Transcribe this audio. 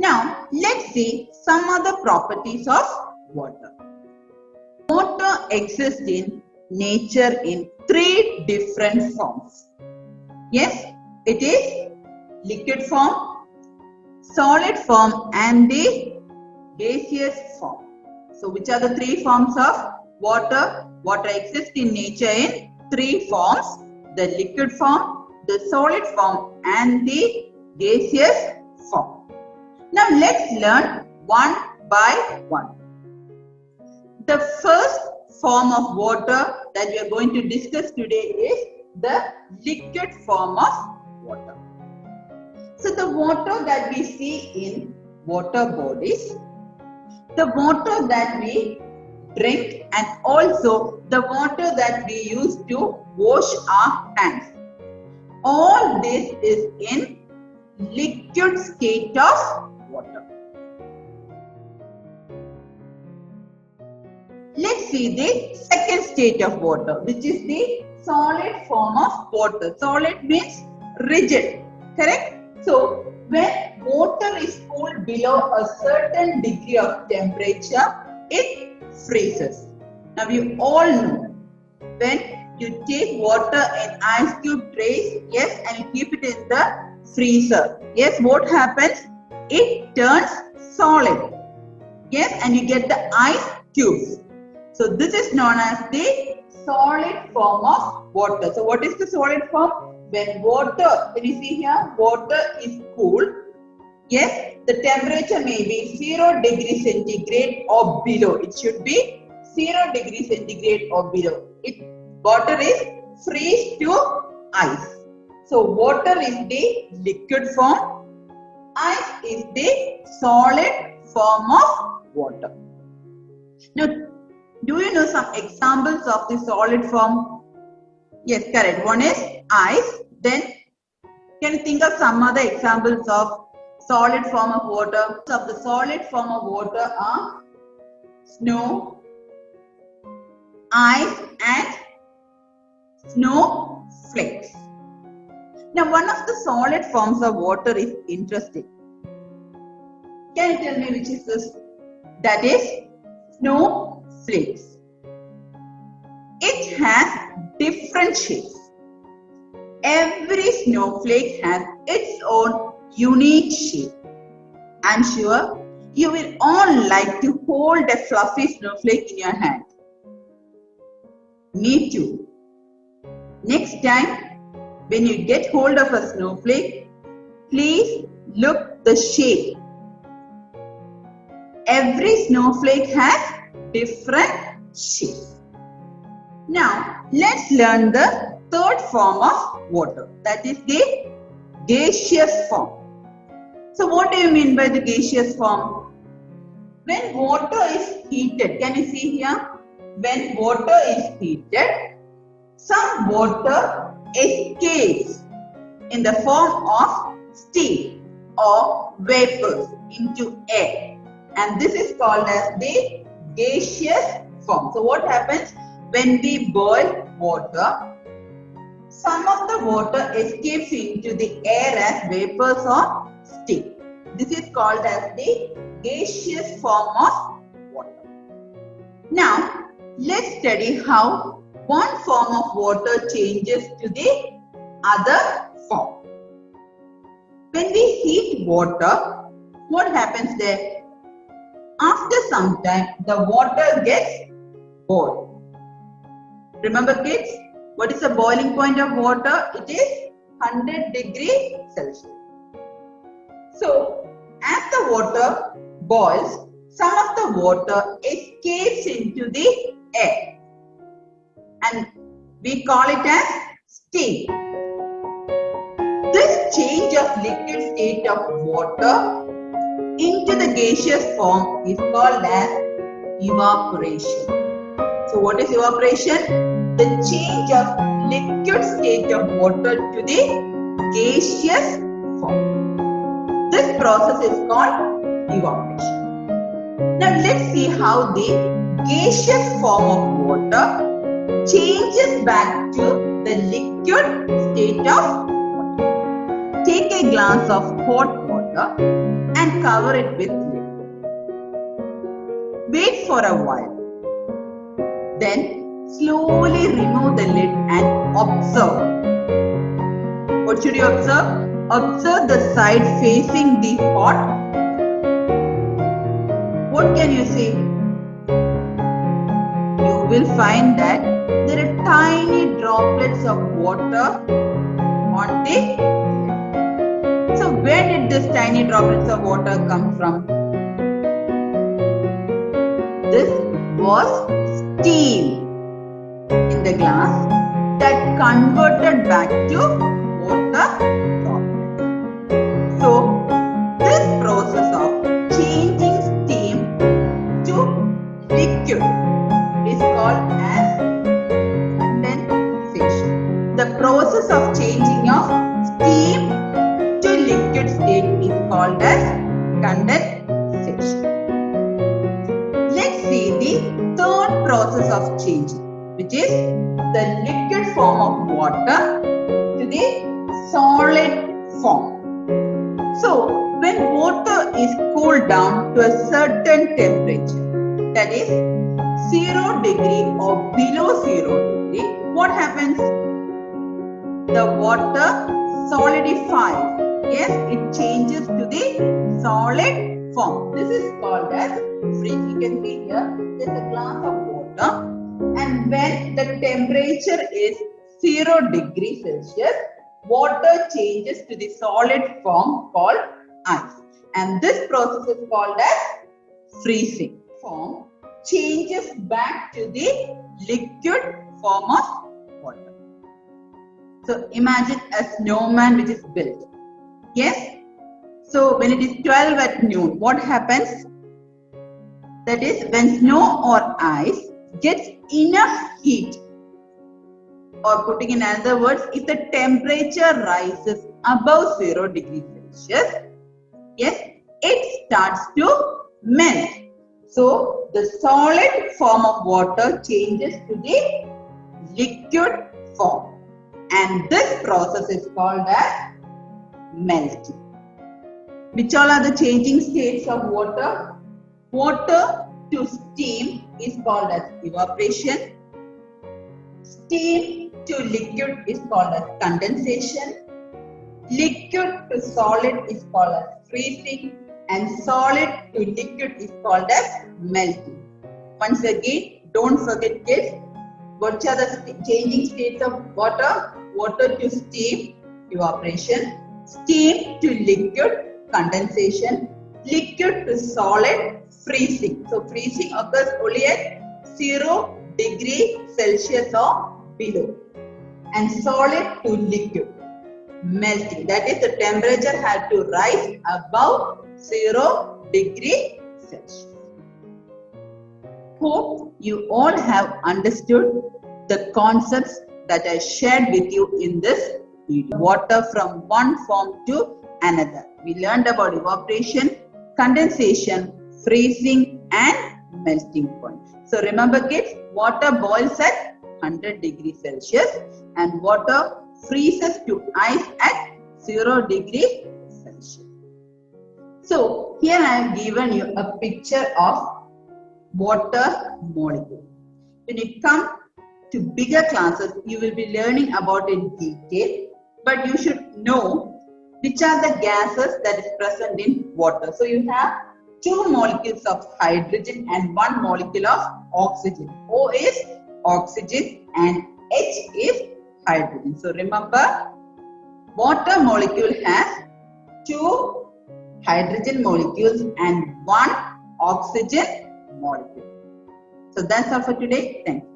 Now, let's see some other properties of water. Water exists in nature in three different forms. Yes, it is liquid form, solid form and the gaseous form. So, which are the three forms of water? Water exists in nature in three forms: the liquid form, the solid form and the gaseous form. Now let's learn one by one. The first form of water that we are going to discuss today is the liquid form of water. So the water that we see in water bodies, the water that we drink and also the water that we use to wash our hands, all this is in liquid state of water. Let's see the second state of water, which is the solid form of water. Solid means rigid, correct? So, when water is cooled below a certain degree of temperature, it freezes. Now, you all know when you take water in ice cube trays, yes, and you keep it in the freezer, yes, what happens? It turns solid, yes, and you get the ice cubes. So this is known as the solid form of water. So what is the solid form? When you see here, water is cooled, yes, the temperature may be 0 degree centigrade or below. It should be 0 degree centigrade or below. Water is freeze to ice. So water is the liquid form, ice is the solid form of water. Now, do you know some examples of the solid form? Yes, correct. One is ice. Then, can you think of some other examples of solid form of water? Of the solid form of water are snow, ice and snow flakes. Now, one of the solid forms of water is interesting. Can you tell me which is this? That is snow flakes. It has different shapes. Every snowflake has its own unique shape. I'm sure you will all like to hold a fluffy snowflake in your hand. Me too. Next time, when you get hold of a snowflake, please look the shape. Every snowflake has different shapes. Now, let's learn the third form of water. That is the gaseous form. So, what do you mean by the gaseous form? When water is heated, can you see here? When water is heated, some water escapes in the form of steam or vapors into air, and this is called as the gaseous form. So what happens when we boil water? Some of the water escapes into the air as vapors or steam. This is called as the gaseous form of water. Now let's study how one form of water changes to the other form. When we heat water, what happens there? After some time, the water gets boiled. Remember kids, what is the boiling point of water? It is 100 degrees Celsius. So, as the water boils, some of the water escapes into the air, and we call it as steam. This change of liquid state of water into the gaseous form is called as evaporation. So what is evaporation? The change of liquid state of water to the gaseous form. This process is called evaporation. Now let's see how the gaseous form of water changes back to the liquid state of water. Take a glass of hot water and and cover it with lid. Wait for a while. Then slowly remove the lid and observe. What should you observe? Observe the side facing the pot. What can you see? You will find that there are tiny droplets of water on the lid. So where did this tiny droplets of water come from? This was steam in the glass that converted back to water droplets. So this process of changing steam to liquid is called as condensation. The process of changing of steam to liquid state is called as condensation. Let's see the third process of changing, which is the liquid form of water to the solid form. So, when water is cooled down to a certain temperature, that is 0 degree or below 0 degree, what happens? The water solidifies. Yes, it changes to the solid form. This is called as freezing. You can see here, there is a glass of water, and when the temperature is 0 degree Celsius, water changes to the solid form called ice. And this process is called as freezing. Form changes back to the liquid form of water. So imagine a snowman which is built. Yes? So when it is 12 at noon, what happens? That is, when snow or ice gets enough heat, or putting in other words, if the temperature rises above 0 degree Celsius, yes, it starts to melt. So the solid form of water changes to the liquid form, and this process is called as melting. Which all are the changing states of water? Water to steam is called as evaporation. Steam to liquid is called as condensation. Liquid to solid is called as freezing, and solid to liquid is called as melting. Once again, don't forget kids, what are the changing states of water? Water to steam, evaporation. Steam to liquid, condensation. Liquid to solid, freezing. So freezing occurs only at 0 degree Celsius or below. And solid to liquid, melting. That is, the temperature had to rise above 0 degree Celsius. Hope you all have understood the concepts that I shared with you in this video. Water from one form to another. We learned about evaporation, condensation, freezing and melting point. So remember kids, water boils at 100 degrees Celsius and water freezes to ice at 0 degrees Celsius. So here I have given you a picture of water molecule. When you come to bigger classes, you will be learning about it in detail, but you should know which are the gases that is present in water. So you have 2 molecules of hydrogen and 1 molecule of oxygen. O is oxygen and H is hydrogen. So remember, water molecule has 2 hydrogen molecules and 1 oxygen molecule. So that's all for today. Thank you.